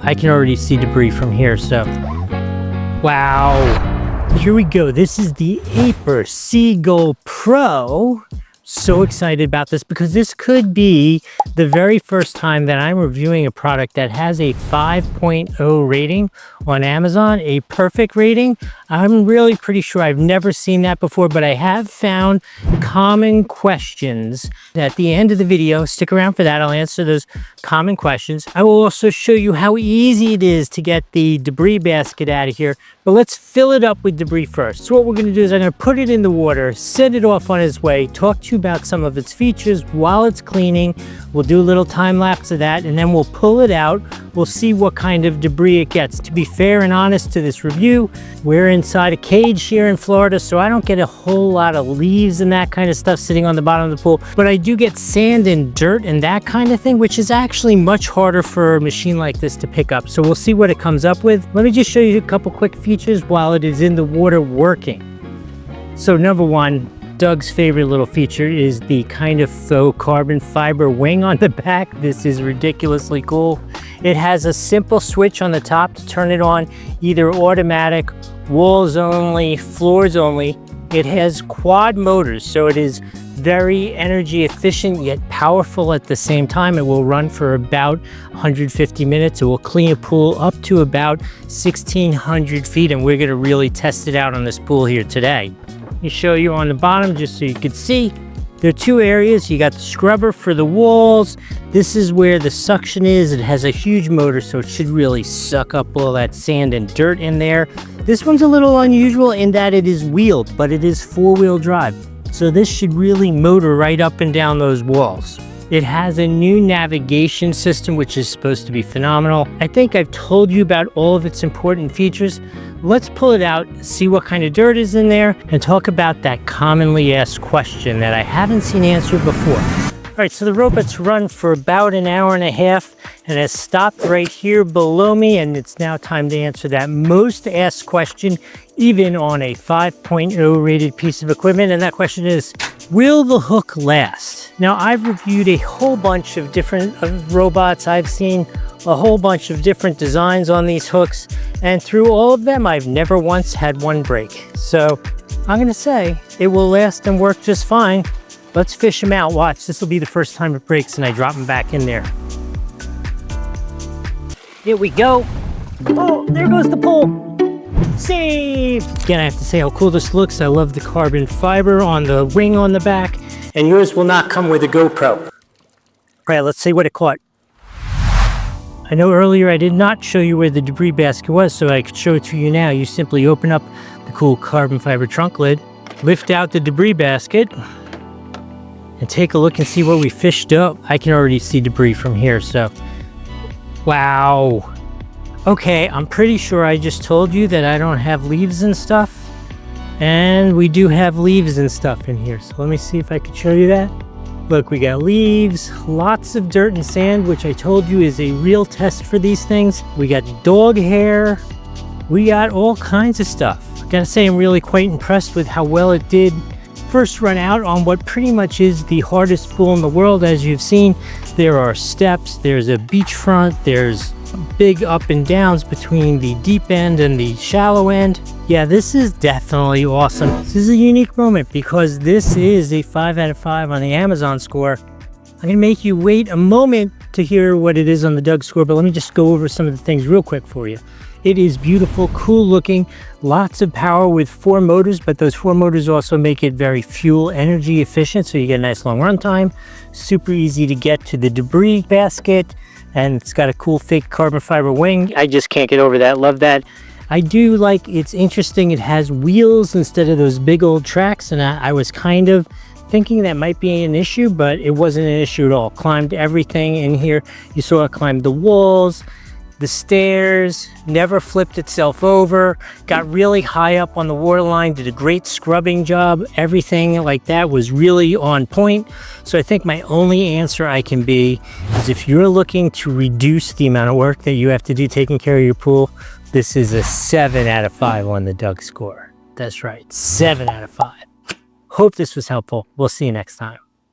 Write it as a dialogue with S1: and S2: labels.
S1: I can already see debris from here, so wow. Here we go. This is the AIPER Seagul Pro. So excited about this because this could be the very first time that I'm reviewing a product that has a 5.0 rating on Amazon, a perfect rating. I'm really pretty sure I've never seen that before, but I have found common questions at the end of the video. Stick around for that. I'll answer those common questions. I will also show you how easy it is to get the debris basket out of here, but let's fill it up with debris first. So what we're going to do is I'm going to put it in the water, set it off on its way, talk to you about some of its features while it's cleaning. We'll do a little time lapse of that, and then we'll pull it out. We'll see what kind of debris it gets. To be fair and honest to this review, we're inside a cage here in Florida, so I don't get a whole lot of leaves and that kind of stuff sitting on the bottom of the pool, but I do get sand and dirt and that kind of thing, which is actually much harder for a machine like this to pick up. So we'll see what it comes up with. Let me just show you a couple quick features while it is in the water working. So number one, Doug's favorite little feature is the kind of faux carbon fiber wing on the back. This is ridiculously cool. It has a simple switch on the top to turn it on, either automatic, walls only, floors only. It has quad motors, so it is very energy efficient yet powerful at the same time. It will run for about 150 minutes. It will clean a pool up to about 1,600 feet, and we're gonna really test it out on this pool here today. Let me show you on the bottom just so you can see. There are two areas. You got the scrubber for the walls. This is where the suction is. It has a huge motor, so it should really suck up all that sand and dirt in there. This one's a little unusual in that it is wheeled, but it is four-wheel drive. So this should really motor right up and down those walls. It has a new navigation system, which is supposed to be phenomenal. I think I've told you about all of its important features. Let's pull it out, see what kind of dirt is in there, and talk about that commonly asked question that I haven't seen answered before. All right, so the robot's run for about an hour and a half and has stopped right here below me, and it's now time to answer that most asked question, even on a 5.0 rated piece of equipment, and that question is, will the hook last? Now, I've reviewed a whole bunch of different robots. I've seen a whole bunch of different designs on these hooks, and through all of them, I've never once had one break. So I'm gonna say it will last and work just fine. Let's fish them out. Watch, this will be the first time it breaks and I drop them back in there. Here we go. Oh, there goes the pole. Saved! Again, I have to say how cool this looks. I love the carbon fiber on the wing on the back, and yours will not come with a GoPro. All right, let's see what it caught. I know earlier I did not show you where the debris basket was, so I could show it to you now. You simply open up the cool carbon fiber trunk lid, lift out the debris basket, and take a look and see what we fished up. I can already see debris from here, so wow. Okay, I'm pretty sure I just told you that I don't have leaves and stuff, and we do have leaves and stuff in here. So let me see if I can show you that. Look, we got leaves, lots of dirt and sand, which I told you is a real test for these things. We got dog hair. We got all kinds of stuff. I gotta say, I'm really quite impressed with how well it did first run out on what pretty much is the hardest pool in the world. As you've seen, there are steps, there's a beachfront, there's big up and downs between the deep end and the shallow end. Yeah, this is definitely awesome. This is a unique moment because this is a 5 out of 5 on the Amazon score. I'm gonna make you wait a moment to hear what it is on the Doug score, but let me just go over some of the things real quick for you. It is beautiful, cool looking, lots of power with 4 motors, but those 4 motors also make it very fuel energy efficient, so you get a nice long runtime. Super easy to get to the debris basket, and it's got a cool fake carbon fiber wing. I just can't get over that, love that. I do like, it's interesting, it has wheels instead of those big old tracks, and I was kind of thinking that might be an issue, but it wasn't an issue at all. Climbed everything in here. You saw it climb the walls, the stairs, never flipped itself over, got really high up on the waterline, did a great scrubbing job. Everything like that was really on point. So I think my only answer I can be is if you're looking to reduce the amount of work that you have to do taking care of your pool, this is a 7 out of 5 on the Doug score. That's right, 7 out of 5. Hope this was helpful. We'll see you next time.